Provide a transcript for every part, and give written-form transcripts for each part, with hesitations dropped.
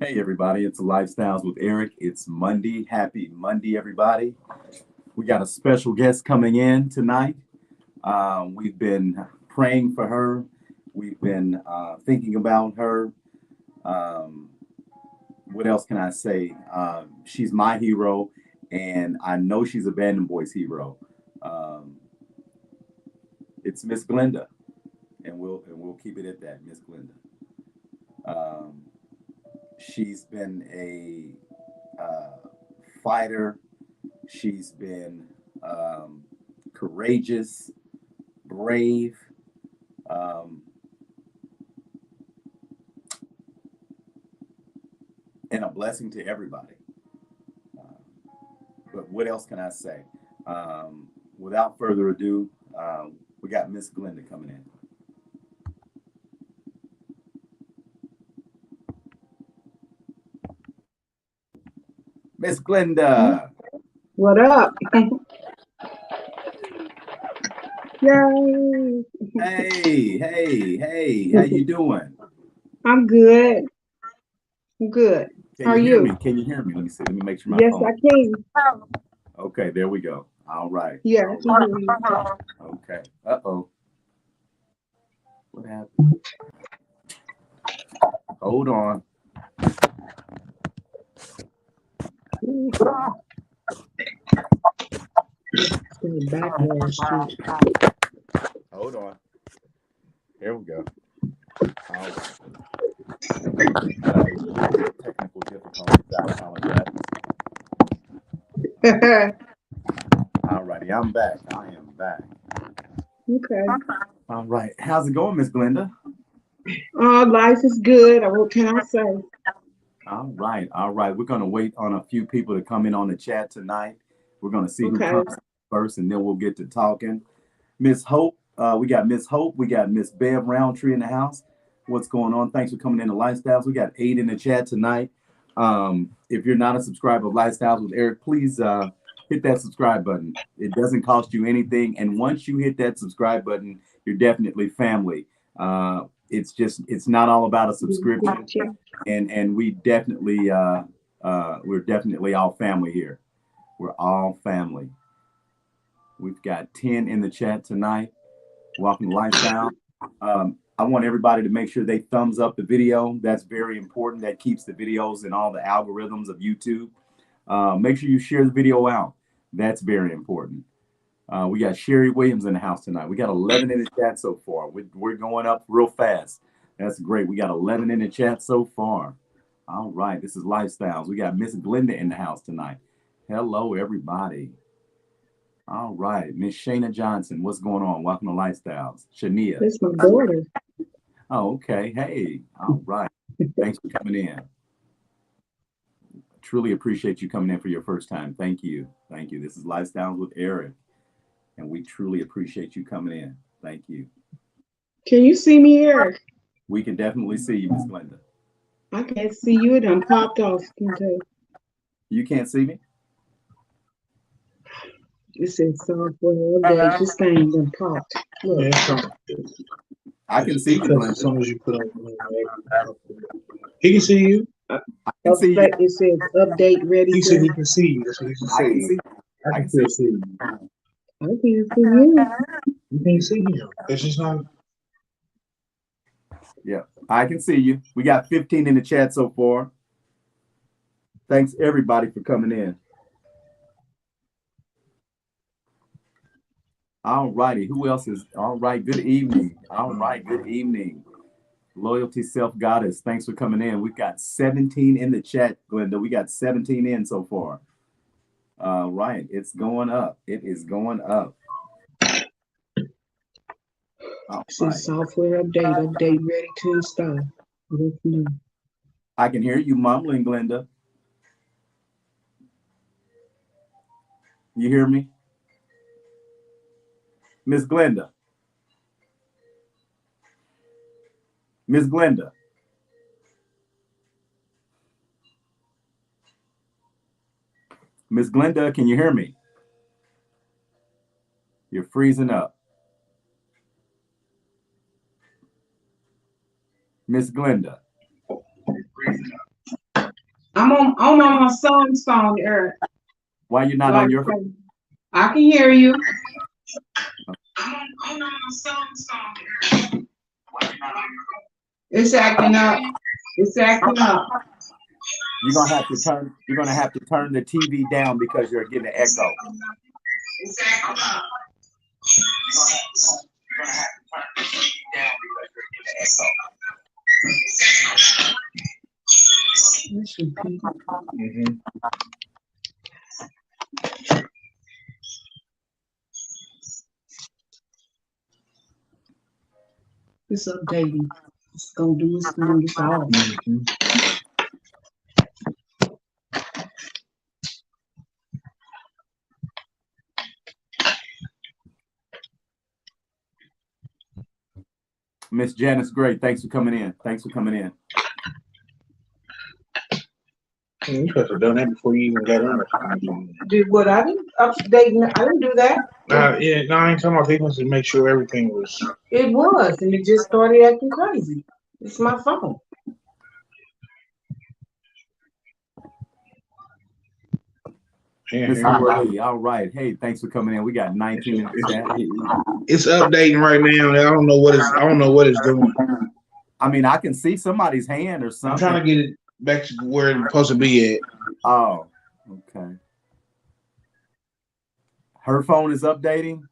Hey everybody, it's Lifestyles with Eric. It's Monday. Happy Monday, everybody. We got a special guest coming in tonight. We've been praying for her. We've been thinking about her. Um, what else can I say? She's my hero, and I know she's Abandoned Boys hero. Um, it's Miss Glenda, and we'll keep it at that, Miss Glenda. Um, she's been a fighter. She's been courageous, brave, um, and a blessing to everybody. Uh, but what else can I say? Without further ado, we got Miss Glenda coming in. Miss Glenda. What up? Yay! Hey, how you doing? I'm good. I'm good. Can How are you hear you? me? Can you hear me? Let me see. Let me make sure my Yes, phone. I can. Okay, there we go. All right. Yeah, I All can right. hear you. Okay. Uh-oh. What happened? Hold on. Ooh, it's got a backlash to it. Hold on. Here we go. All right. Technical difficulties. I apologize. All righty. I'm back. I am back. Okay. All right. How's it going, Miss Glenda? Life is good. What can I say? All right. All right. We're going to wait on a few people to come in on the chat tonight. We're going to see who Okay. comes first, and then we'll get to talking. Miss Hope, we got Miss Hope. We got Miss Bev Roundtree in the house. What's going on? Thanks for coming into Lifestyles. We got 8 in the chat tonight. If you're not a subscriber of Lifestyles with Eric, please hit that subscribe button. It doesn't cost you anything. And once you hit that subscribe button, you're definitely family. It's not all about a subscription. Gotcha. And we're definitely all family here. We're all family. We've got 10 in the chat tonight. Welcome to Lifestyle. I want everybody to make sure they thumbs up the video. That's very important. That keeps the videos in all the algorithms of YouTube. Make sure you share the video out. That's very important. We got Sherry Williams in the house tonight. We got 11 in the chat so far. We're going up real fast. That's great. We got 11 in the chat so far. All right. This is Lifestyles. We got Miss Glenda in the house tonight. Hello, everybody. All right. Miss Shayna Johnson, what's going on? Welcome to Lifestyles. Shania. That's my daughter. Oh, okay. Hey. All right. Thanks for coming in. Truly appreciate you coming in for your first time. Thank you. Thank you. This is Lifestyles with Eric, and we truly appreciate you coming in. Thank you. Can you see me, Eric? We can definitely see you, Miss Glenda. I can't see you. It done popped off. Can tell. You can't see me? It says software update. This thing done popped. Look. Yeah, I can see you, because as Glenda. soon as you put on, he can see you. Uh, I can see you. It says update ready He said he to. can see you. That's what he I can said. see. I I can can see. still see you. I can't see you. You can't see him. It's just not. Yeah, I can see you. We got 15 in the chat so far. Thanks everybody for coming in. All righty. Who else is all right? Good evening. All right. Good evening. Loyalty Self Goddess. Thanks for coming in. We've got 17 in the chat, Glenda. We got 17 in so far. All right. It's going up. It is going up. All It right. says software update. Update ready to install. Let us know. I can hear you mumbling, Glenda. You hear me? Miss Glenda. Miss Glenda. Miss Glenda, can you hear me? You're freezing up. Miss Glenda. I'm on my son's phone, Eric. Why you're not on Like your? I can hear you. I'm on my son's phone, Eric. It's acting up. It's acting up. You're gonna have to turn. You're gonna have to turn the TV down because you're getting an echo. It's acting up. You're gonna have to turn the TV down because you're getting an echo. It's updating. It's gonna do its thing. It's all. Miss Janice, great. Thanks for coming in. Thanks for coming in. You should have done that before you even got in. Did what? I didn't update. I didn't do that. Yeah, no, I ain't talking about they must make sure everything was. It was, and it just started acting crazy. It's my phone. Miss Lee, all right. Hey, thanks for coming in. We got 19 in the chat. It's updating right now. I don't know what it's doing. I mean, I can see somebody's hand or something. I'm trying to get it back to where it's supposed to be at. Oh, okay. Her phone is updating.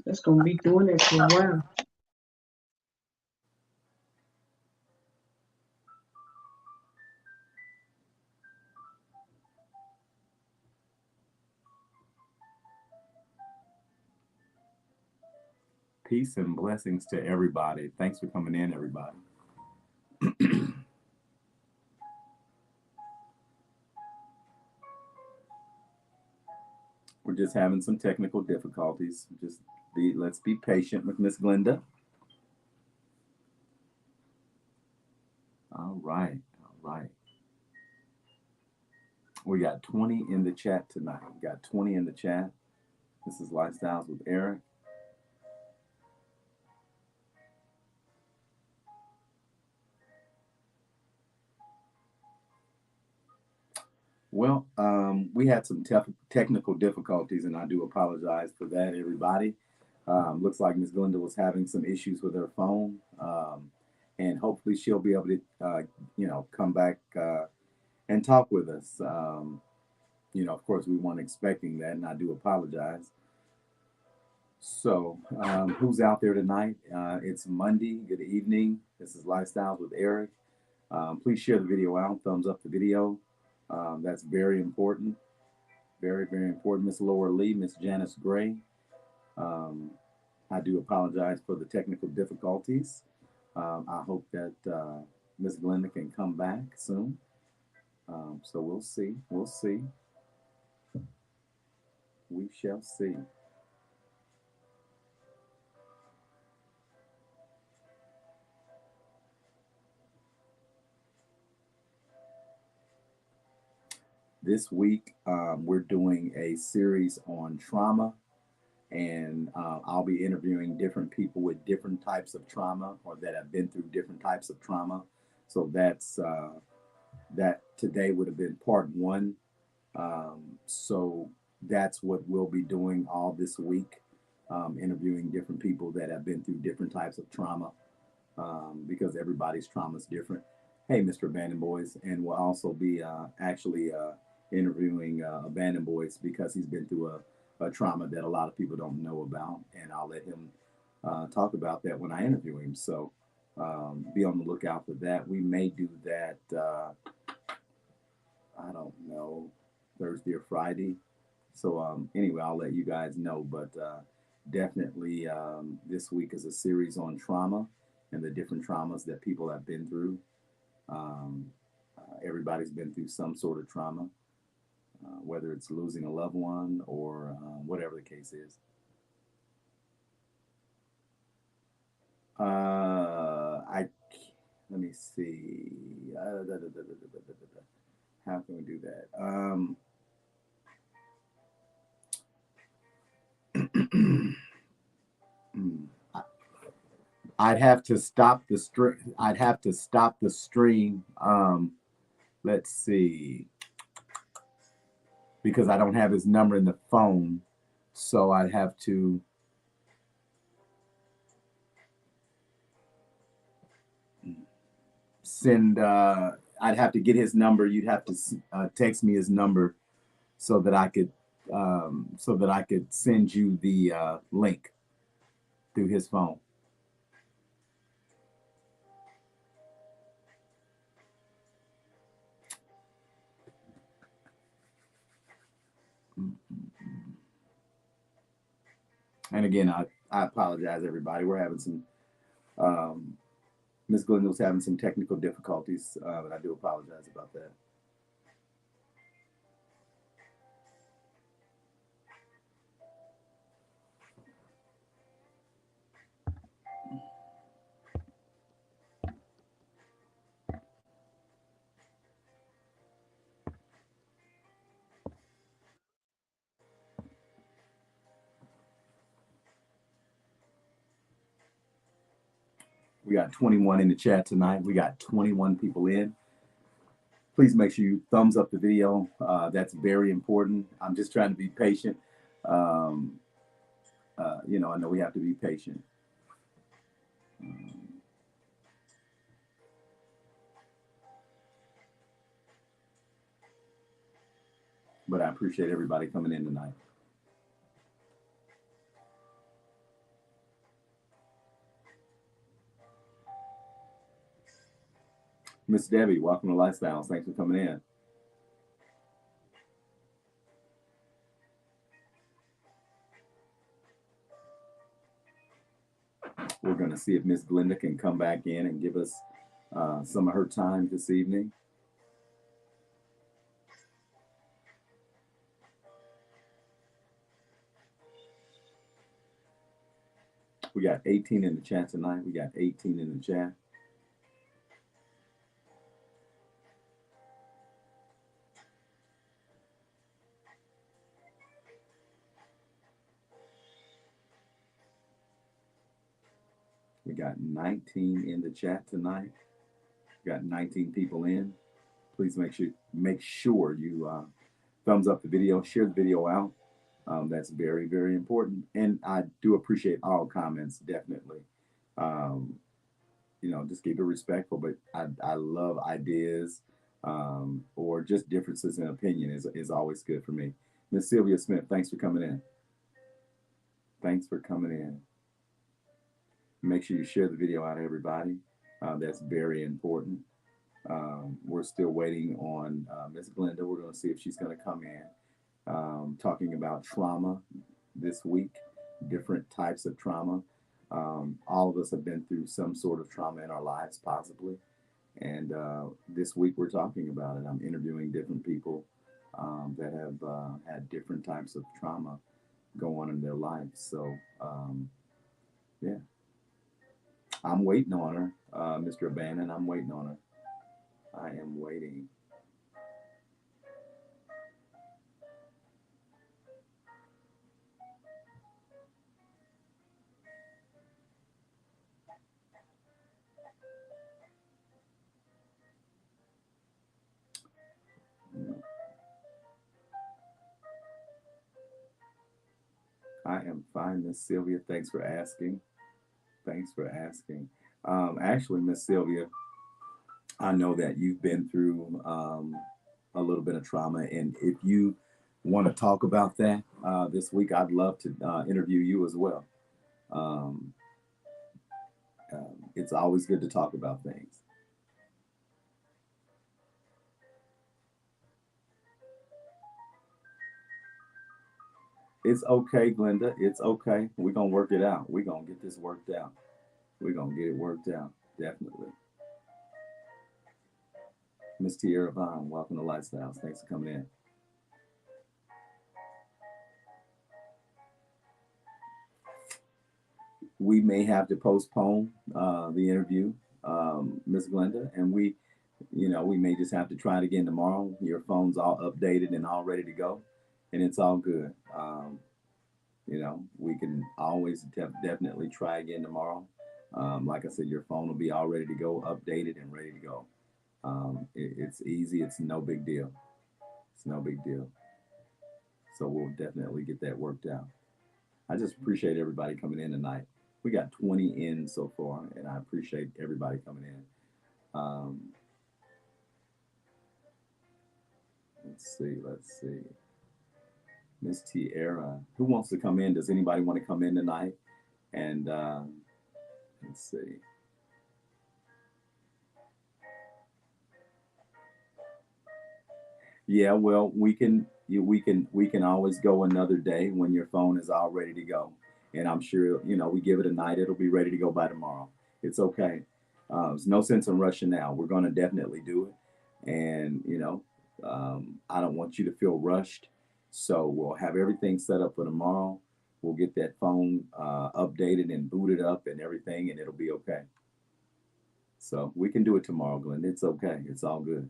That's gonna be doing it for a while. Peace and blessings to everybody. Thanks for coming in, everybody. We're just having some technical difficulties. Let's be patient with Miss Glenda. All right, all right. We got 20 in the chat tonight. We got 20 in the chat. This is Lifestyles with Eric. Well, we had some technical difficulties, and I do apologize for that, everybody. Looks like Miss Glenda was having some issues with her phone, and hopefully she'll be able to, come back and talk with us. Of course, we weren't expecting that, and I do apologize. So, who's out there tonight? It's Monday. Good evening. This is Lifestyles with Eric. Please share the video out. Thumbs up the video. That's very important. Very, very important. Miss Laura Lee, Miss Janice Gray. I do apologize for the technical difficulties. I hope that Miss Glenda can come back soon. So we'll see. We'll see. We shall see. This week, we're doing a series on trauma, and I'll be interviewing different people with different types of trauma or that have been through different types of trauma. So that today would have been part one. So that's what we'll be doing all this week, interviewing different people that have been through different types of trauma, because everybody's trauma is different. Hey, Mr. Abandoned Boys, and we'll also be actually interviewing Abandoned Boys because he's been through a trauma that a lot of people don't know about, and I'll let him talk about that when I interview him. So be on the lookout for that. We may do that, I don't know, Thursday or Friday. So anyway, I'll let you guys know, but definitely this week is a series on trauma and the different traumas that people have been through. Everybody's been through some sort of trauma, whether it's losing a loved one or whatever the case is. Let me see. How can we do that? I'd have to stop the stream. I'd have to stop the stream. Let's see, because I don't have his number in the phone, so I'd have to. Send. I'd have to get his number. You'd have to text me his number so that I could send you the link through his phone. And again, I apologize, everybody. We're having some. Miss Glenda was having some technical difficulties, but I do apologize about that. We got 21 in the chat tonight. We got 21 people in. Please make sure you thumbs up the video. That's very important. I'm just trying to be patient. I know we have to be patient. But I appreciate everybody coming in tonight. Miss Debbie, welcome to Lifestyles. Thanks for coming in. We're going to see if Miss Glenda can come back in and give us some of her time this evening. We got 18 in the chat tonight. We got 18 in the chat. We got 19 in the chat tonight. We got 19 people in. Please make sure you thumbs up the video, share the video out. That's very, very important. And I do appreciate all comments, definitely. Just keep it respectful, but I love ideas or just differences in opinion is always good for me. Miss Sylvia Smith, thanks for coming in. Thanks for coming in. Make sure you share the video out, everybody. That's very important. We're still waiting on Miss Glenda. We're going to see if she's going to come in. Talking about trauma this week, different types of trauma. All of us have been through some sort of trauma in our lives, possibly. And this week we're talking about it. I'm interviewing different people that have had different types of trauma go on in their lives. So, yeah. I'm waiting on her, Mr. O'Bannon. I'm waiting on her. I am waiting. I am fine, Miss Sylvia. Thanks for asking. Thanks for asking. Actually, Miss Sylvia, I know that you've been through a little bit of trauma, and if you want to talk about that this week, I'd love to interview you as well. It's always good to talk about things. It's okay, Glenda. It's okay. We're going to work it out. We're going to get this worked out. We're going to get it worked out. Definitely. Miss Tierra Vaughn, welcome to Lifestyles. Thanks for coming in. We may have to postpone the interview, Miss Glenda, and we may just have to try it again tomorrow. Your phone's all updated and all ready to go, and it's all good. We can always definitely try again tomorrow. Like I said, your phone will be all ready to go, updated and ready to go. It's easy. It's no big deal. It's no big deal. So we'll definitely get that worked out. I just appreciate everybody coming in tonight. We got 20 in so far, and I appreciate everybody coming in. Um, let's see. Let's see. Miss Tierra, who wants to come in? Does anybody want to come in tonight? And let's see. Yeah, well, we can always go another day when your phone is all ready to go. And I'm sure, we give it a night, it'll be ready to go by tomorrow. It's okay. There's no sense in rushing now. We're going to definitely do it. And, I don't want you to feel rushed. So we'll have everything set up for tomorrow. We'll get that phone updated and booted up and everything, and it'll be okay. So we can do it tomorrow, Glenn. It's okay. It's all good.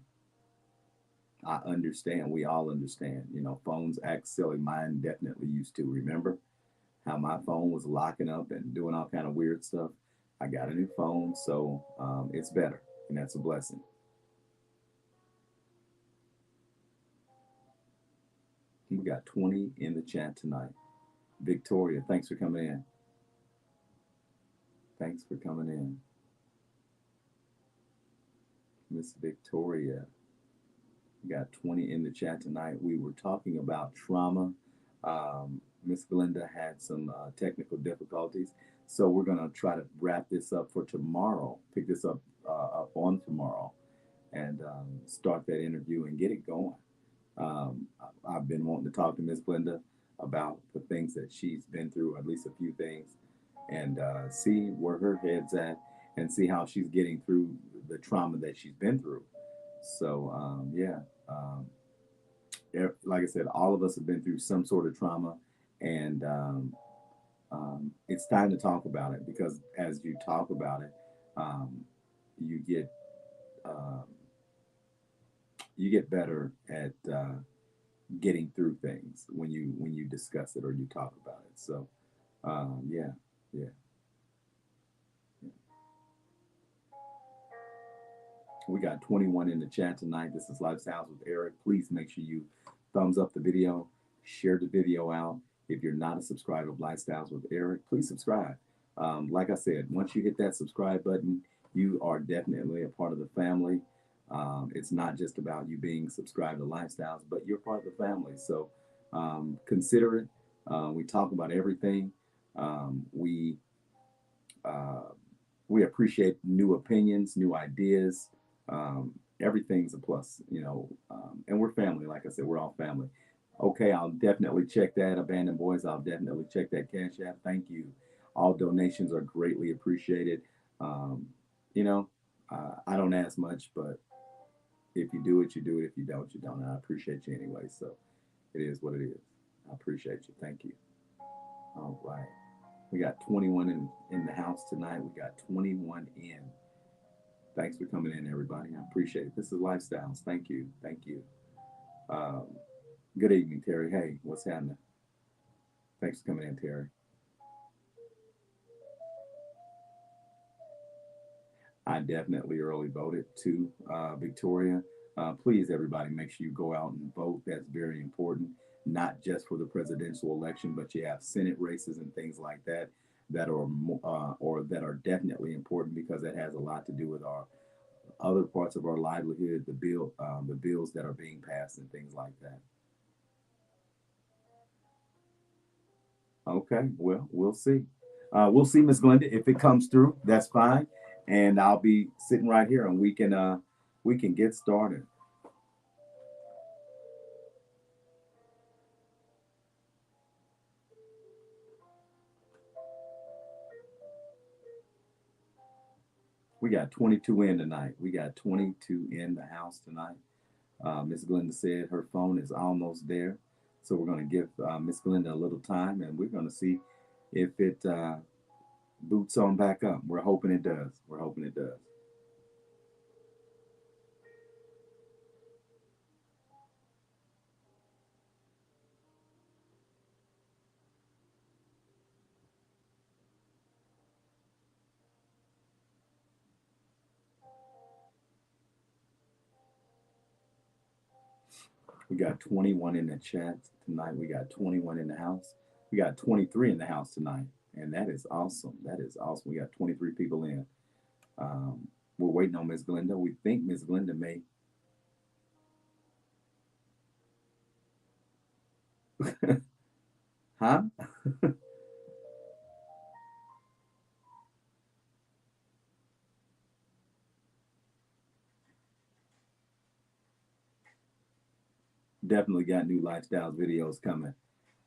I understand. We all understand. Phones act silly. Mine definitely used to. Remember how my phone was locking up and doing all kind of weird stuff? I got a new phone, so it's better, and that's a blessing. We got 20 in the chat tonight. Victoria, thanks for coming in. Thanks for coming in. Miss Victoria, we got 20 in the chat tonight. We were talking about trauma. Miss Glenda had some technical difficulties, so we're going to try to wrap this up for tomorrow. Pick this up on tomorrow, and start that interview and get it going. I've been wanting to talk to Miss Glenda about the things that she's been through, at least a few things, and see where her head's at, and see how she's getting through the trauma that she's been through. So yeah, like I said, all of us have been through some sort of trauma, and it's time to talk about it, because as you talk about it, um, you get um, you get better at getting through things when you discuss it or you talk about it. So yeah, yeah, yeah. We got 21 in the chat tonight. This is Lifestyles with Eric. Please make sure you thumbs up the video, share the video out. If you're not a subscriber of Lifestyles with Eric, please subscribe. Like I said, once you hit that subscribe button, you are definitely a part of the family. It's not just about you being subscribed to Lifestyles, but you're part of the family. So consider it. We talk about everything. Uh, we appreciate new opinions, new ideas. Everything's a plus, and we're family. Like I said, we're all family. Okay, I'll definitely check that. Abandoned Boys, I'll definitely check that Cash App. Thank you. All donations are greatly appreciated. Um, you know, I don't ask much, but if you do it, you do it. If you don't, you don't. And I appreciate you anyway. So it is what it is. I appreciate you. Thank you. All right. We got 21 in the house tonight. We got 21 in. Thanks for coming in, everybody. I appreciate it. This is Lifestyles. Thank you. Thank you. Um, good evening, Terry. Hey, what's happening? Thanks for coming in, Terry. I definitely early voted too, Victoria. Please, everybody, make sure you go out and vote. That's very important, not just for the presidential election, but you have Senate races and things like that that are definitely important, because it has a lot to do with our other parts of our livelihood, the bills that are being passed and things like that. Okay, well, we'll see. We'll see, Miss Glenda. If it comes through, that's fine, and I'll be sitting right here, and we can get started. We got 22 in tonight. We got 22 in the house tonight. Miss Glenda said her phone is almost there, so we're going to give Miss Glenda a little time, and we're going to see if it boots on back up. We're hoping it does. We're hoping it does. We got 21 in the chat tonight. We got 21 in the house. We got 23 in the house tonight. And that is awesome. That is awesome. We got 23 people in. We're waiting on Miss Glenda. We think Miss Glenda may. Huh? Definitely got new lifestyles videos coming.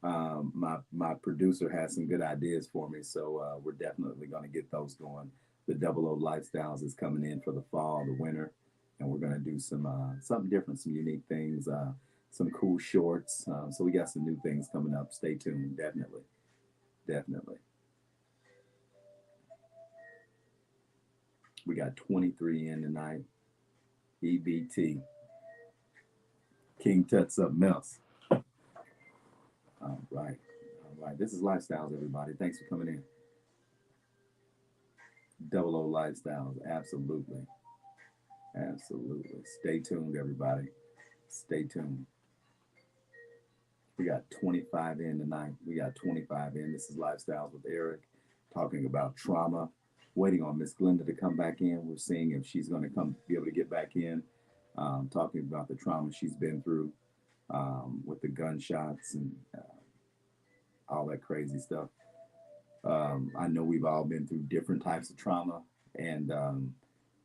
My producer has some good ideas for me, so we're definitely going to get those going. The 00 Lifestyles is coming in for the fall, the winter, and we're going to do some something different, some unique things, some cool shorts. So we got some new things coming up. Stay tuned, definitely, definitely. We got 23 in tonight. EBT. King Tut's up mess. All right. All right. This is Lifestyles, everybody. Thanks for coming in. 00 Lifestyles. Absolutely. Absolutely. Stay tuned, everybody. Stay tuned. We got 25 in tonight. We got 25 in. This is Lifestyles with Eric, talking about trauma. Waiting on Miss Glenda to come back in. We're seeing if she's going to be able to get back in, talking about the trauma she's been through with the gunshots and all that crazy stuff. I know we've all been through different types of trauma, and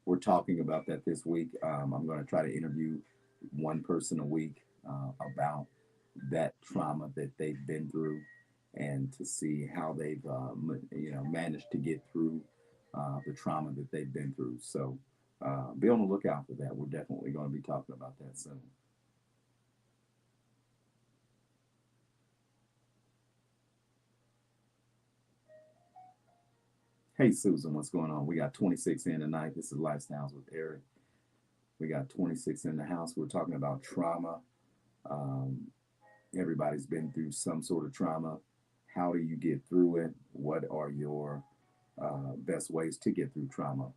we're talking about that this week. I'm going to try to interview one person a week about that trauma that they've been through, and to see how they've managed to get through the trauma that they've been through. So be on the lookout for that. We're definitely going to be talking about that soon. Hey, Susan, what's going on? We got 26 in tonight. This is Lifestyles with Eric. We got 26 in the house. We're talking about trauma. Everybody's been through some sort of trauma. How do you get through it? What are your best ways to get through trauma?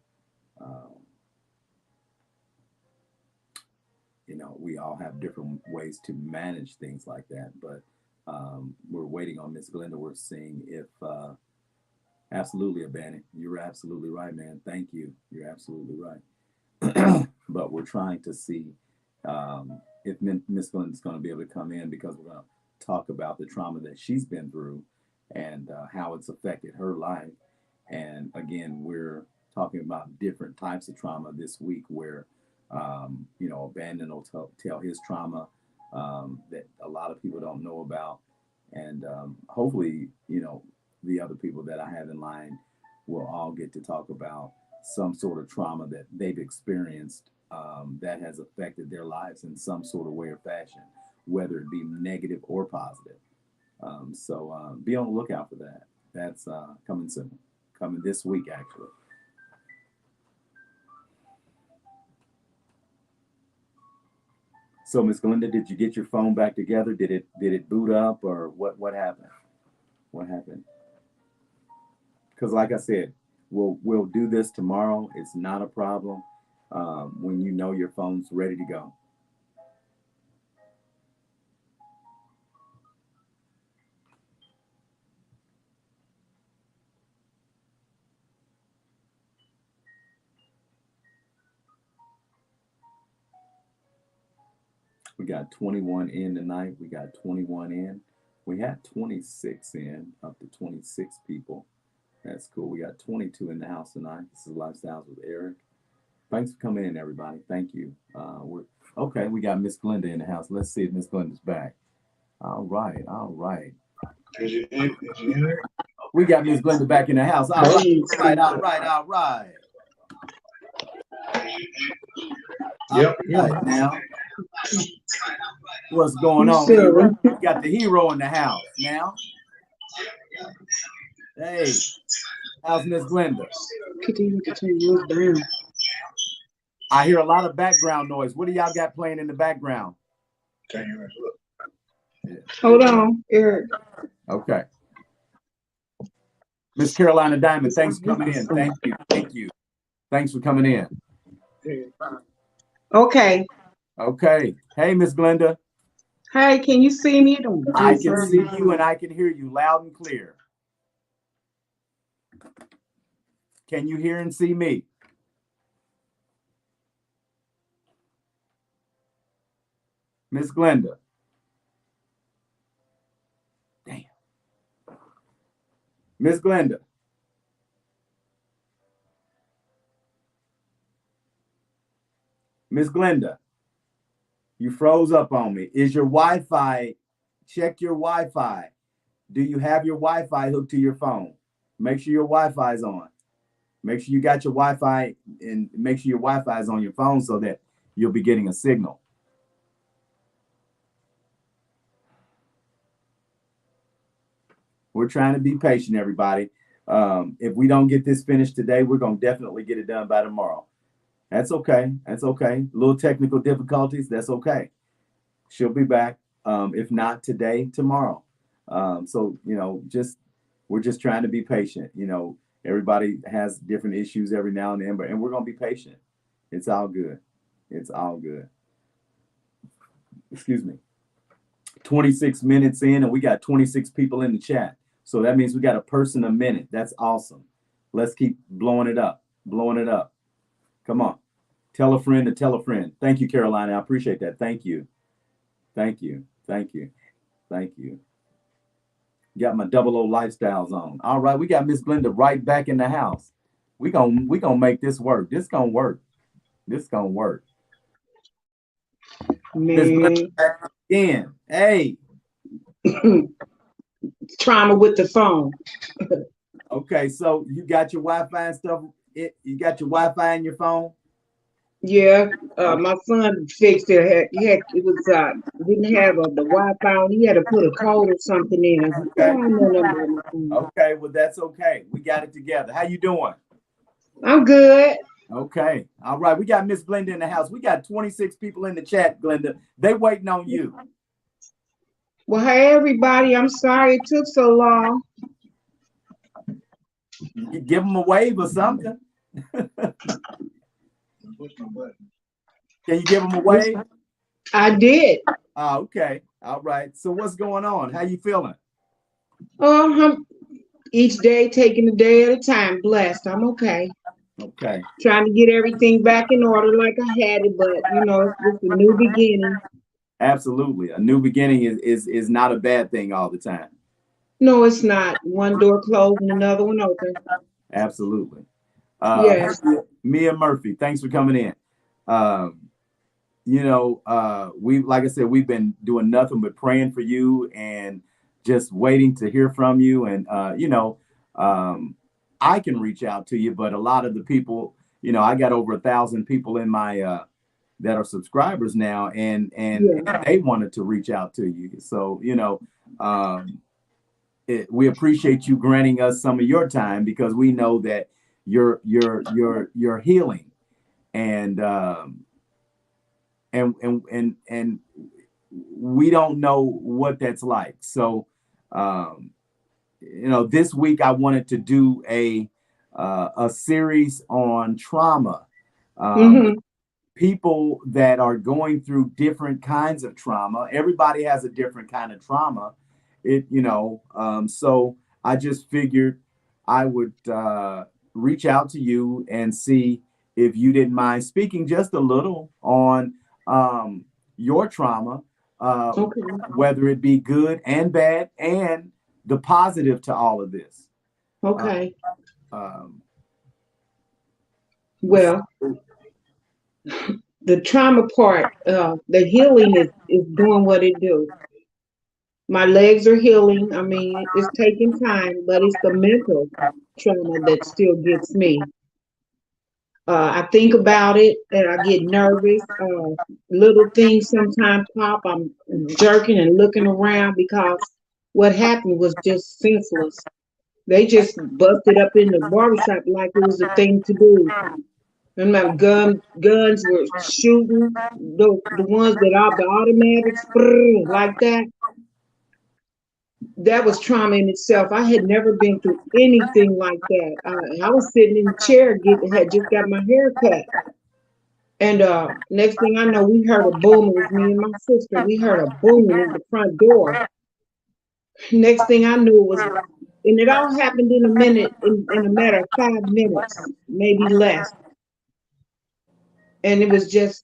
We all have different ways to manage things like that, but we're waiting on Miss Glenda. We're seeing if absolutely, Abani. You're absolutely right, man. Thank you. You're absolutely right. But we're trying to see if Miss Glenda's going to be able to come in, because we're going to talk about the trauma that she's been through and how it's affected her life. And again, we're talking about different types of trauma this week, where Abandon will tell his trauma that a lot of people don't know about, and hopefully, the other people that I have in line will all get to talk about some sort of trauma that they've experienced that has affected their lives in some sort of way or fashion, whether it be negative or positive. So be on the lookout for that. That's coming soon, coming this week, actually. So, Miss Glenda, did you get your phone back together? Did it boot up, or what happened? What happened? Because like I said, we'll do this tomorrow. It's not a problem when you know your phone's ready to go. We got 21 in tonight. We got 21 in. We had 26 in, up to 26 people. That's cool. We got 22 in the house tonight. This is Lifestyles with Eric. Thanks for coming in, everybody. Thank you. Okay, we got Miss Glenda in the house. Let's see if Miss Glenda's back. All right, all right. We got Miss Glenda back in the house. All right, all right, all right. Yep. Right now. What's going on? We got the hero in the house now. Hey, how's Miss Glenda? I hear a lot of background noise. What do y'all got playing in the background? Hold on, Eric. Okay. Miss Carolina Diamond, thanks for coming in. Thank you. Thank you. Thanks for coming in. Okay. Okay. Hey, Miss Glenda. Hey, can you see me? Don't I do can something. see you and I can hear you loud and clear. Can you hear and see me? Miss Glenda. Damn. Miss Glenda. Miss Glenda. You froze up on me. Is your Wi-Fi? Check your Wi-Fi. Do you have your Wi-Fi hooked to your phone? Make sure your Wi-Fi is on. Make sure you got your Wi-Fi and make sure your Wi-Fi is on your phone so that you'll be getting a signal. We're trying to be patient, everybody. If we don't get this finished today, we're going to definitely get it done by tomorrow. That's okay. That's okay. Little technical difficulties. That's okay. She'll be back. If not today, tomorrow. So, we're just trying to be patient. Everybody has different issues every now and then, and we're going to be patient. It's all good. It's all good. Excuse me. 26 minutes in, and we got 26 people in the chat. So that means we got a person a minute. That's awesome. Let's keep blowing it up. Blowing it up. Come on. Tell a friend to tell a friend. Thank you, Carolina. I appreciate that. Thank you. Thank you. Thank you. Thank you. Got my 00 lifestyles on. All right, we got Miss Glenda right back in the house. We gonna make this work. This gonna work. This gonna work. Miss Glenda back again. Hey. Trauma with the phone. Okay, so you got your Wi-Fi and stuff. You got your Wi-Fi in your phone? Yeah, my son fixed it. It was didn't have the Wi-Fi. He had to put a code or something in. I said, Okay. I don't know nothing about my phone. Okay, well that's okay. We got it together. How you doing? I'm good. Okay. All right. We got Miss Glenda in the house. We got 26 people in the chat, Glenda. They waiting on you. Well, hey everybody. I'm sorry it took so long. You give them a wave or something. Can you give them a wave? I did. Okay. All right. So what's going on? How you feeling? Each day taking a day at a time. Blessed. I'm okay. Okay. Trying to get everything back in order like I had it, but it's a new beginning. Absolutely. A new beginning is not a bad thing all the time. No, it's not. One door closed and another one open. Absolutely. Yes. Mia Murphy, thanks for coming in. Like I said, we've been doing nothing but praying for you and just waiting to hear from you. And I can reach out to you, but a lot of the people, I got over 1,000 people in my that are subscribers now, and they wanted to reach out to you. So we appreciate you granting us some of your time because we know that you're healing, and we don't know what that's like. So this week I wanted to do a series on trauma. People that are going through different kinds of trauma. Everybody has a different kind of trauma. So I just figured I would reach out to you and see if you didn't mind speaking just a little on your trauma, Okay. whether it be good and bad, and the positive to all of this. Okay. Well, the trauma part, the healing is doing what it do. My legs are healing. I mean, it's taking time, but it's the mental trauma that still gets me. I think about it and I get nervous. Little things sometimes pop. I'm jerking and looking around because what happened was just senseless. They just busted up in the barbershop like it was a thing to do. And my guns were shooting, the ones that are the automatics, like that. That was trauma in itself. I had never been through anything like that. I was sitting in the chair, had just got my hair cut, And next thing I know, we heard a boom. It was me and my sister. We heard a boom in the front door. Next thing I knew, it was, and it all happened in a minute, in a matter of 5 minutes, maybe less. And it was just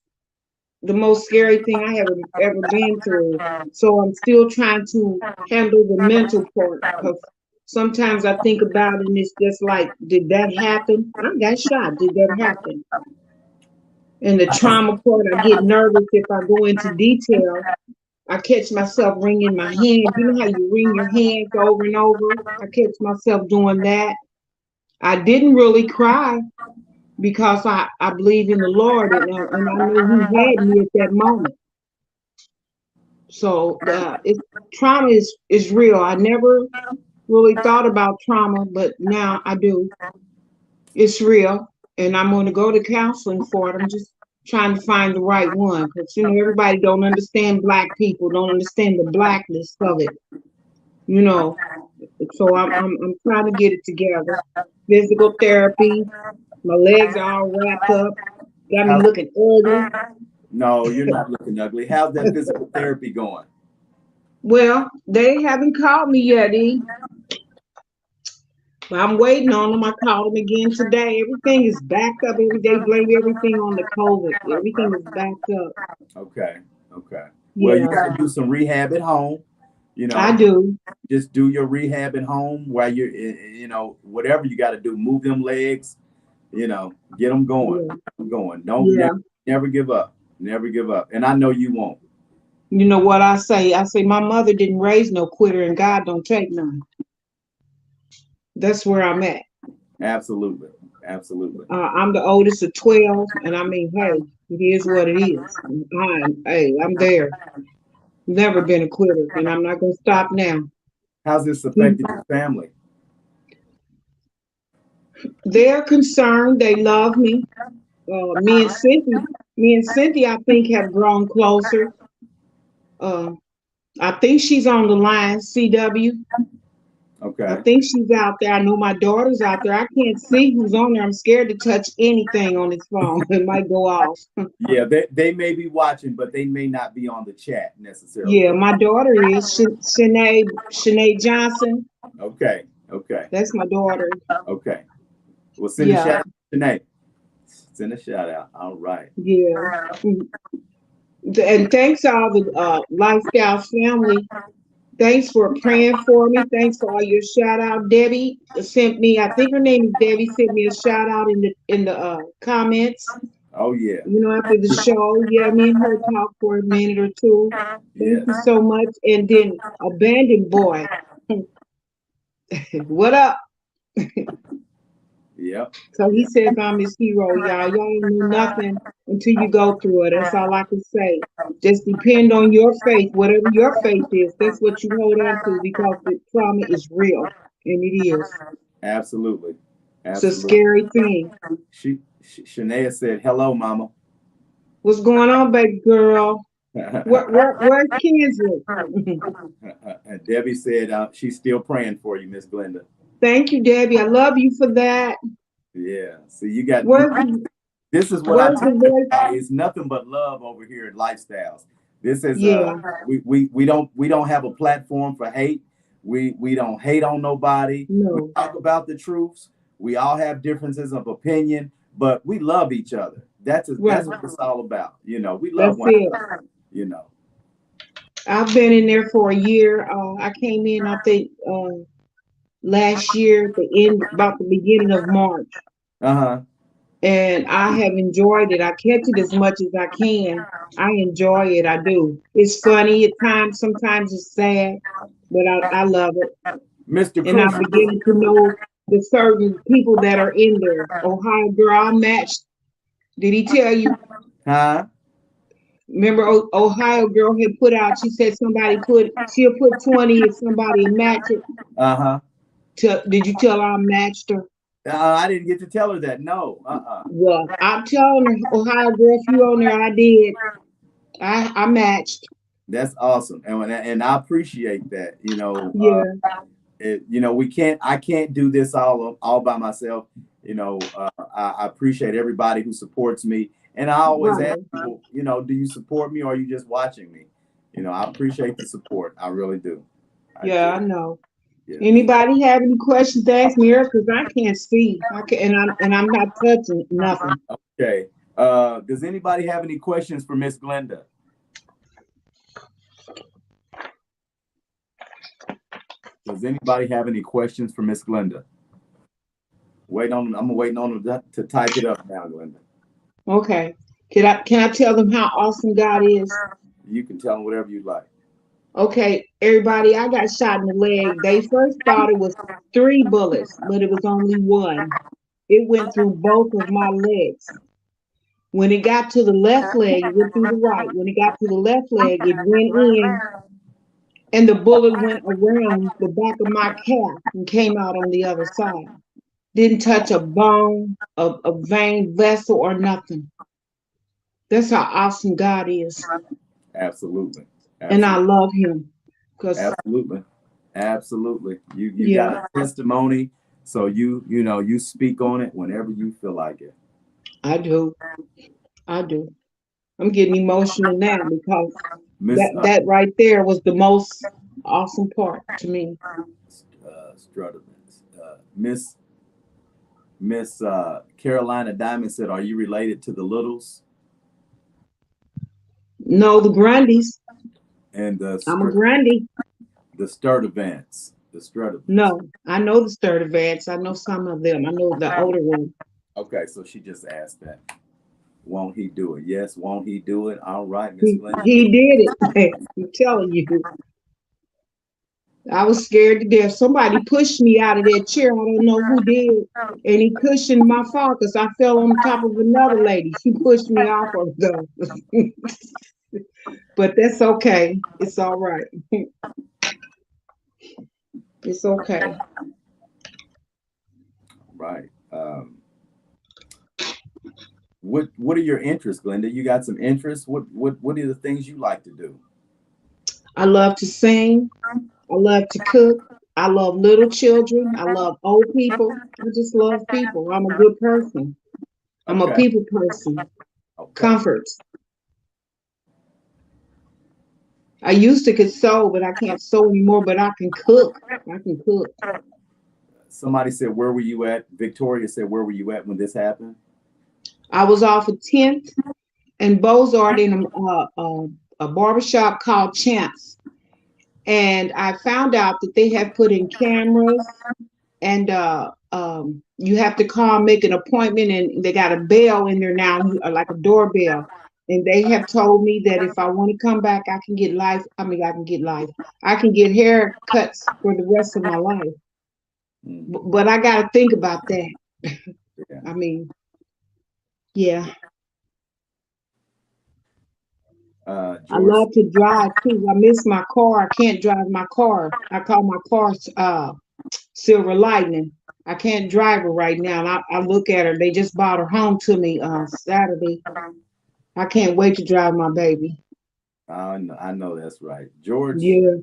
the most scary thing I ever been through. So I'm still trying to handle the mental part, because sometimes I think about it and it's just like, did that happen? I got shot. Did that happen? And the trauma part, I get nervous if I go into detail. I catch myself wringing my hand. You know how you wring your hands over and over? I catch myself doing that. I didn't really cry because I believe in the Lord, and I know He had me at that moment. So trauma is real. I never really thought about trauma, but now I do. It's real, and I'm going to go to counseling for it. I'm just trying to find the right one, because everybody don't understand Black people, don't understand the blackness of it. You know, so I'm trying to get it together. Physical therapy. My legs are all wrapped up. Got me How, looking ugly. no, you're not looking ugly. How's that physical therapy going? Well, they haven't called me yet, E. But I'm waiting on them. I called them again today. Everything is backed up. They blame everything on the COVID. Everything is backed up. Okay, okay. Well, you Yeah, got to do some rehab at home. You I know, do. just do your rehab at home while you're, whatever you got to do. Move them legs. Get them going. Yeah, Get 'em going. Don't yeah. never give up. Never give up. And I know you won't. You know what I say? I say my mother didn't raise no quitter, and God don't take none. That's where I'm at. Absolutely, absolutely. I'm the oldest of 12, and I mean, hey, it is what it is. I'm there. Never been a quitter, and I'm not gonna stop now. How's this affected your family? They're concerned. They love me. Me and Cynthia, I think, have grown closer. Uh, I think she's on the line. CW. I Okay. think she's out there. I know my daughter's out there. I can't see who's on there. I'm scared to touch anything on this phone. It might go off. Yeah, they may be watching, but they may not be on the chat necessarily. Yeah, my daughter is Shanae Johnson. Okay, okay, That's my daughter. okay. We'll send a Yeah, shout out tonight. Send a shout out. All right. yeah. And thanks all the Lifestyle family. Thanks for praying for me. Thanks for all your shout out. Debbie sent me. I think her name is Debbie. Sent me a shout out in the comments. Oh yeah. After the show, yeah, me and her talked for a minute or two. Thank Yes. you so much. And then Abandoned Boy, what up? Yep. So he Yep. says I'm his hero, y'all. Y'all ain't know nothing until you go through it. That's all I can say. Just depend on your faith, whatever your faith is. That's what you hold on to, because the trauma is real, and it is. Absolutely. It's a Absolutely. scary thing. Shania said, "Hello, Mama." What's going on, baby girl? Where's Kinsley? Debbie said she's still praying for you, Miss Glenda. Thank you, Debbie. I love you for that. Yeah. So you got Where's the, this is what I where's the tell voice? everybody. It's nothing but love over here at Lifestyles. This is Yeah, we don't have a platform for hate. We don't hate on nobody. We no, talk about the truths. We all have differences of opinion, but we love each other. That's right. what it's all about. We love That's one it. another. You know. I've been in there for a year. I came in, I think, last year, at the end, about the beginning of March, Uh-huh. and I have enjoyed it. I catch it as much as I can. I enjoy it. I do. It's funny at times. Sometimes it's sad, but I love it. Mr. And I'm Crucial. beginning to know the certain people that are in there. Ohio girl, I matched. Did he tell you? Huh? Remember, Ohio girl had put out. She said she'll put 20 if somebody match it. Uh-huh. Did you tell her I matched her? I didn't get to tell her that. No. Well, I'm telling her, Ohio girl, if you on there, I did. I matched. That's awesome. And I appreciate that. Yeah, We can't I can't do this all by myself. You know, I appreciate everybody who supports me. And I always ask Right. people, you know, do you support me or are you just watching me? You know, I appreciate the support. I really do. I Yeah, I do. know. Yes. Anybody have any questions to ask me? Because I can't see. I can, and I'm not touching nothing. Okay. Does anybody have any questions for Miss Glenda? Does anybody have any questions for Miss Glenda? I'm waiting on them to type it up now, Glenda. Okay. Can I tell them how awesome God is? You can tell them whatever you like. Okay, everybody, I got shot in the leg. They first thought it was 3 bullets, but it was only one. It went through both of my legs. When it got to the left leg, it went through the right. When it got to the left leg, it went in, and the bullet went around the back of my calf and came out on the other side. Didn't touch a bone, a vein, vessel, or nothing. That's how awesome God is. Absolutely. And I Absolutely. love him. Because, Absolutely. Absolutely. You got yeah, a testimony, so you know you speak on it whenever you feel like it. I do. I do. I'm getting emotional now because Miss that right there was the most awesome part to me. Strudovitz. Miss Carolina Diamond said, "Are you related to the Littles No, the Grundys. and I'm a Grundy. the Sturdivants? The Sturdivants." No, I know the Sturtevants. I know some of them. I know the older one. Okay, so she just asked that. Won't he do it? Yes, won't he do it? All right, Miss Glenda. He did it. I'm telling you. I was scared to death. Somebody pushed me out of that chair. I don't know who did. And he cushioned my fall because I fell on top of another lady. She pushed me off of though. But that's okay. It's all right. It's okay. Right. What are your interests, Glenda? You got some interests? What are the things you like to do? I love to sing. I love to cook. I love little children. I love old people. I just love people. I'm a good person. I'm a Okay. people person. Okay. Comforts. I used to could sew, but I can't sew anymore, but I can cook. I can cook. Somebody said, "Where were you at?" Victoria said, "Where were you at when this happened?" I was off of 10th and Bozard in a barbershop called Champs. And I found out that they have put in cameras and you have to call, make an appointment, and they got a bell in there now, like a doorbell. And they have told me that if I want to come back, I can get life. I mean, I can get life. I can get haircuts for the rest of my life. Mm, But I got to think about that. yeah. I mean, yeah. I George. love to drive too. I miss my car. I can't drive my car. I call my car Silver Lightning. I can't drive her right now. And I look at her. They just brought her home to me Saturday. I can't wait to drive my baby. I know that's right. George. Yeah,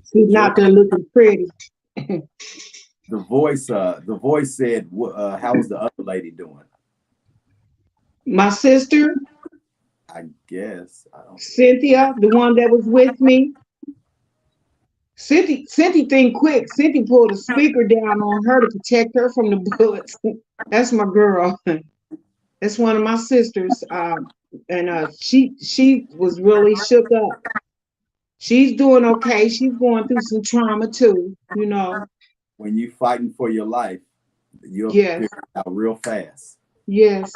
she's George. not there looking pretty. The voice said, "How was the other lady doing?" My sister, I guess I don't. Cynthia, the one that was with me. Cynthia think quick. Cynthia pulled a speaker down on her to protect her from the bullets. That's my girl. That's one of my sisters. And she was really shook up. She's doing okay. She's going through some trauma too, you know. When you fighting for your life, you'll figure Yes, it out real fast. yes,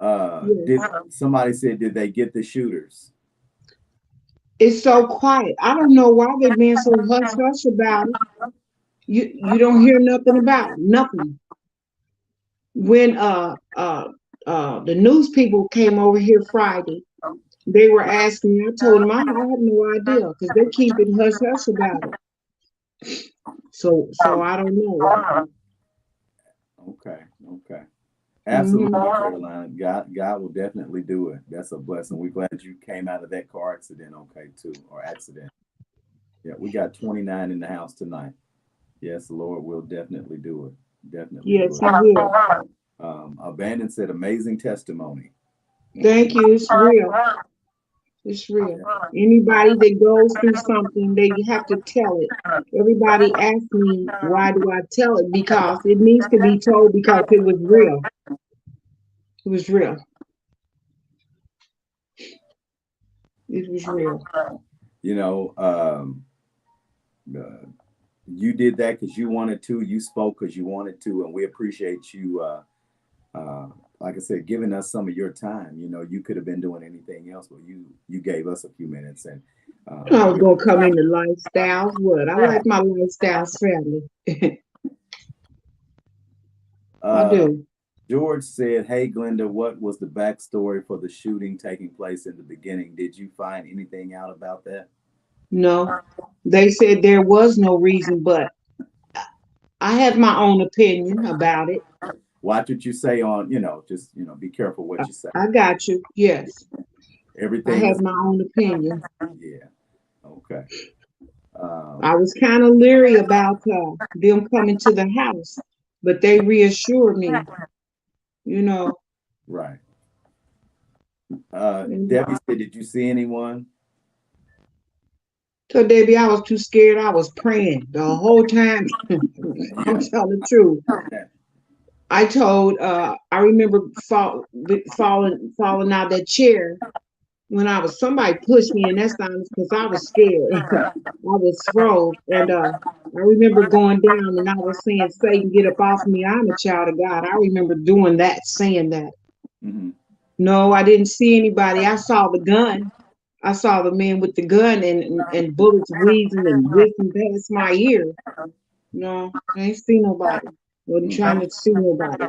Did yes. somebody said did they get the shooters? It's so quiet. I don't know why they're being so hush hush about it. You don't hear nothing about it, nothing. When the news people came over here Friday, they were asking me. I told them I have no idea because they keep it hush hush about it. So I don't know. Okay, okay. Hmm. Absolutely, Carolina. God will definitely do it. That's a blessing. We're glad you came out of that car accident okay too, or accident. Yeah, we got 29 in the house tonight. Yes, the Lord will definitely do it. Definitely do Yes, it. he will. Abandon said, amazing testimony. Thank you. It's real. It's real. Anybody that goes through something, they have to tell it. Everybody asks me, why do I tell it? Because it needs to be told because it was real. It was real. It was real. You know, uh, you did that because you wanted to. You spoke because you wanted to, and we appreciate you. Uh, like I said, giving us some of your time. You know, you could have been doing anything else, but you gave us a few minutes, and I was gonna come into lifestyles. What? I like my lifestyles family. I uh, do. George said, "Hey, Glenda, what was the backstory for the shooting taking place in the beginning? Did you find anything out about that?" No. They said there was no reason, but I had my own opinion about it. Watch what you say on, just be careful what you say. I got you. Yes. I Everything had is, my own opinion. yeah, okay. Um, I was kind of leery about them coming to the house, but they reassured me, you know. right. And Debbie said, "Did you see anyone?" so, Debbie, I was too scared. I was praying the whole time. I'm Yeah. telling the truth. I remember falling out that chair when I was, somebody pushed me, and that's not because I was scared. I was froze. And I remember going down and I was saying, Satan, get up off me. I'm a child of God. I remember doing that, saying that. Hmm. No, I didn't see anybody. I saw the gun. I saw the man with the gun and bullets wheezing and whizzing past my ear. No, I ain't see nobody. Wasn't trying to see nobody.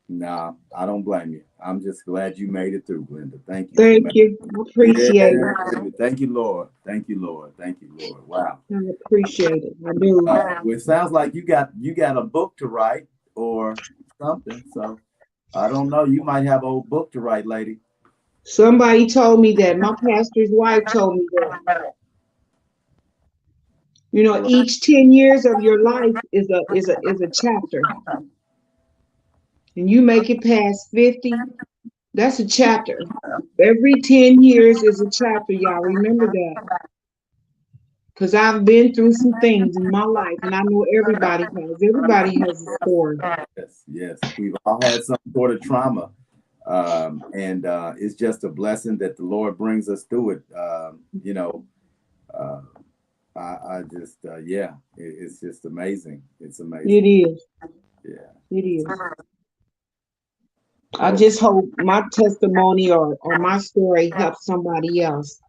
Nah, I don't blame you. I'm just glad you made it through, Glenda. Thank you for Thank making. you. I Yeah, appreciate it. thank you, Lord. Thank you, Lord. Thank you, Lord. Wow. I appreciate it. I do. Well, it sounds like you got a book to write or something. So I don't know. You might have a whole book to write, lady. Somebody told me that. My pastor's wife told me that. You know, each 10 years of your life is a chapter. And you make it past 50, that's a chapter. Every 10 years is a chapter, y'all. Remember that. Because I've been through some things in my life, and I know everybody has. Everybody has a story. Yes, yes. We've all had some sort of trauma. And it's just a blessing that the Lord brings us through it. Uh, I just, yeah, it's just amazing. It's It amazing. is. Yeah. It is. I Oh, just hope my testimony or my story helps somebody else.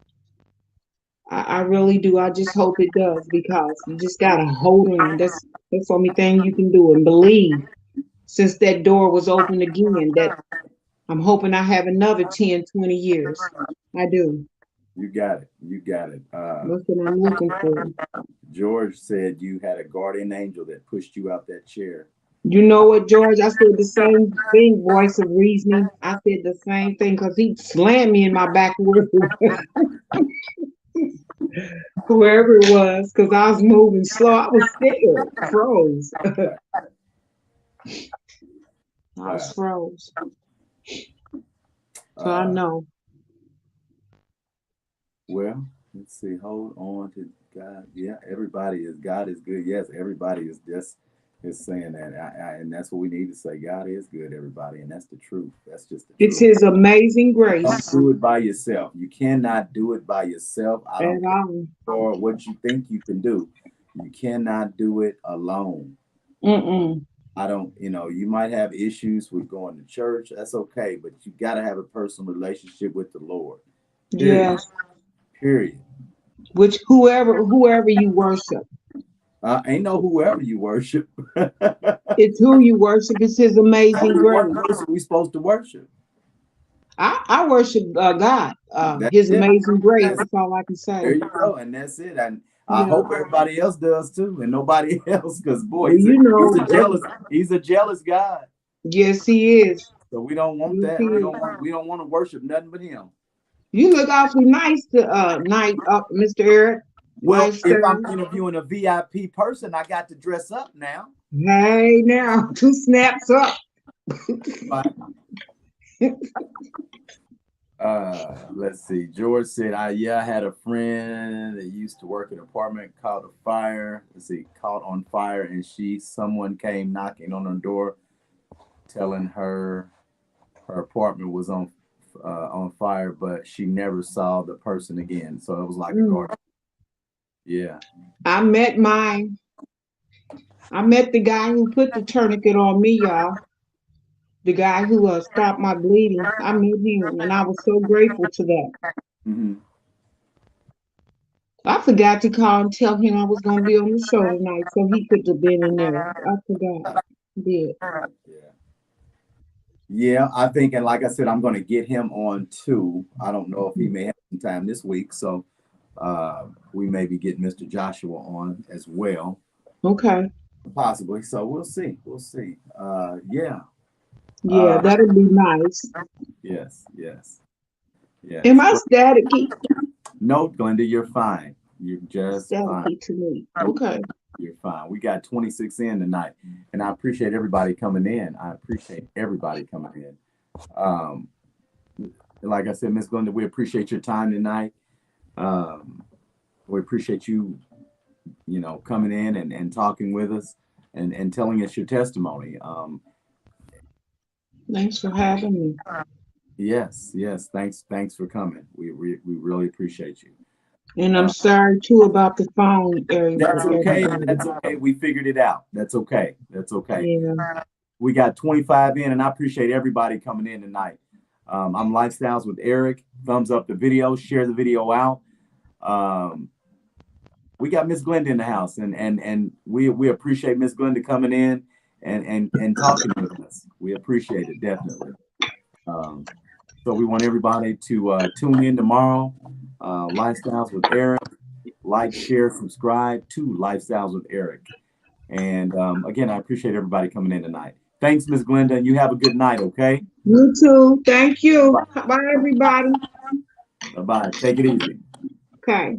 I really do. I just hope it does because you just gotta hold on. That's the only thing you can do and believe. Since that door was open again, that I'm hoping I have another 10, 20 years. I do. you got it. You got it. That's what I'm looking for. George said you had a guardian angel that pushed you out that chair. You know what, George? I said the same thing, voice of reasoning. I said the same thing because he slammed me in my back wherever it was because I was moving slow. I was scared, froze. I was Wow. froze. So I Uh, know. well, let's see. Hold on to God. Yeah, everybody is. God is good. Yes, everybody is just is saying that, and that's what we need to say. God is good, everybody, and that's the truth. That's just the It's truth. his amazing Don't grace do it by yourself. You cannot do it by yourself. I don't and care for what you think you can do. You cannot do it alone. mm-mm. I don't, you might have issues with going to church. That's okay, but you got to have a personal relationship with the Lord. Period. Yes. Period. Which whoever you worship. Ain't no whoever you worship. It's who you worship. It's his amazing Only one grace. person we supposed to worship. I worship God, That's his it. amazing grace. That's That's all I can say. There you go, and that's it. And I Yeah. hope everybody else does too, and nobody else, because boy, Well, he's a you he's know, a jealous he's a jealous God. yes, he is. So we don't want Yes, he that. We is. don't want we don't want to worship nothing but him. You look awfully nice night up, Mr. Eric. Well, Nice if I'm style. interviewing a VIP person, I got to dress up now. Hey now, two snaps up. Let's see. George said, I had a friend that used to work in an apartment, caught a fire. Let's see, caught on fire, and someone came knocking on her door, telling her her apartment was on fire, but she never saw the person again. So it was like a guard. Yeah. I met the guy who put the tourniquet on me, y'all. The guy who stopped my bleeding. I met him, and I was so grateful to that. Mm-hmm. I forgot to call and tell him I was going to be on the show tonight, so he could have been in there. I forgot. Did. Yeah. Yeah, I think, and like I said, I'm going to get him on too. I don't know if he may have some time this week, so we may be getting Mr. Joshua on as well. Okay. Possibly. So we'll see. We'll see. Yeah. Yeah, that'll be nice. Yes. Yes. Yes. Am I staticky? No, Glenda, you're fine. You're just fine. Staticky to me. Okay. You're fine. We got 26 in tonight, and I appreciate everybody coming in. Like I said, Miss Glenda, we appreciate your time tonight. We appreciate you, coming in and talking with us and telling us your testimony. Thanks for having me. Yes. Thanks for coming. We really appreciate you. And I'm sorry too about the phone area. That's okay. That's okay. We figured it out. That's okay. Yeah. We got 25 in, and I appreciate everybody coming in tonight. I'm Lifestyles with Eric. Thumbs up the video, share the video out. We got Miss Glenda in the house, and we appreciate Miss Glenda coming in and talking with us. We appreciate it, definitely. So we want everybody to tune in tomorrow. Lifestyles with Eric. Like, share, subscribe to Lifestyles with Eric. And again, I appreciate everybody coming in tonight. Thanks, Miss Glenda, and you have a good night, okay? You too. Thank you. Bye, everybody. Bye-bye. Take it easy. Okay.